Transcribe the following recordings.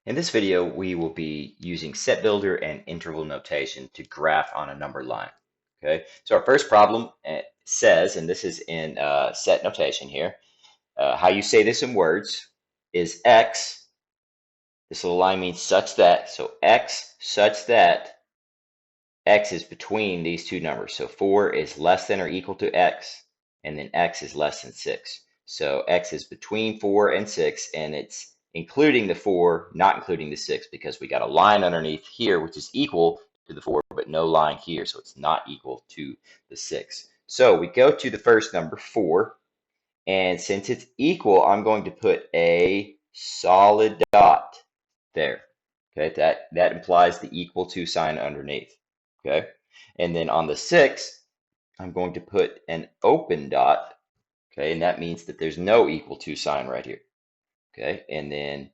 In this video, we will be using set builder and interval notation to graph on a number line. Okay, so our first problem says, and this is in set notation here, how you say this in words is x. This little line means such that, so x such that x is between these two numbers. So 4 is less than or equal to x, and then x is less than 6. So x is between 4 and 6, and it's including the 4, not including the 6, because we got a line underneath here which is equal to the 4, but no line here, so it's not equal to the 6. So we go to the first number, 4, and since it's equal, I'm going to put a solid dot there. Okay, that implies the equal to sign underneath. Okay, and then on the 6, I'm going to put an open dot. Okay, and that means that there's no equal to sign right here. Okay, and then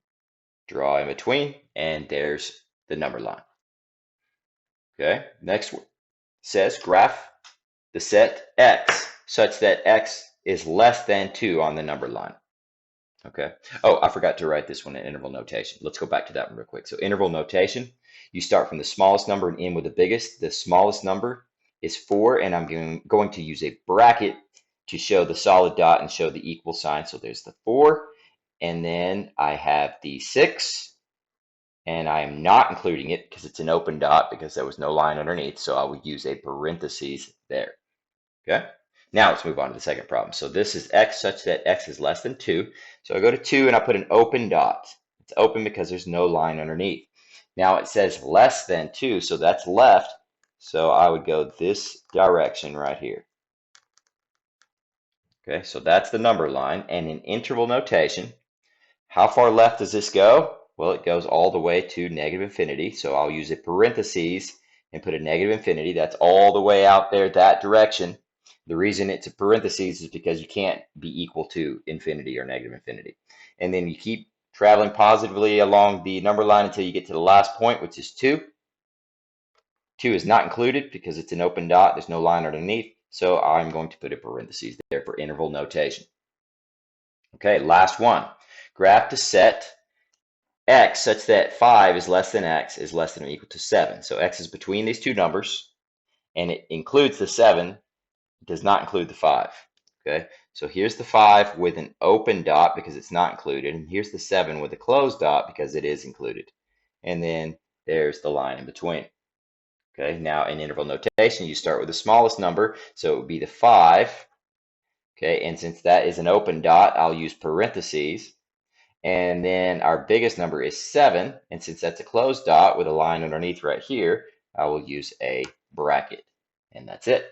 draw in between, and there's the number line. Okay, next one says graph the set x such that x is less than 2 on the number line. Okay. Oh, I forgot to write this one in interval notation. Let's go back to that one real quick. So interval notation, you start from the smallest number and end with the biggest. The smallest number is 4, and I'm going to use a bracket to show the solid dot and show the equal sign. So there's the 4, and then I have the 6, and I am not including it because it's an open dot because there was no line underneath. So I would use a parentheses there. Okay. Now let's move on to the second problem. So this is x such that x is less than 2. So I go to 2 and I put an open dot. It's open because there's no line underneath. Now it says less than 2, so that's left. So I would go this direction right here. Okay, so that's the number line. And in interval notation, how far left does this go? Well, it goes all the way to negative infinity. So I'll use a parentheses and put a negative infinity. That's all the way out there that direction. The reason it's a parentheses is because you can't be equal to infinity or negative infinity. And then you keep traveling positively along the number line until you get to the last point, which is 2. 2 is not included because it's an open dot. There's no line underneath. So I'm going to put a parentheses there for interval notation. Okay, last one. Graph the set x such that 5 is less than x is less than or equal to 7. So x is between these two numbers, and it includes the 7. Does not include the 5. Okay, so here's the 5 with an open dot because it's not included, and here's the 7 with a closed dot because it is included. And then there's the line in between. Okay, now in interval notation, you start with the smallest number, so it would be the 5. Okay, and since that is an open dot, I'll use parentheses. And then our biggest number is 7, and since that's a closed dot with a line underneath right here, I will use a bracket. And that's it.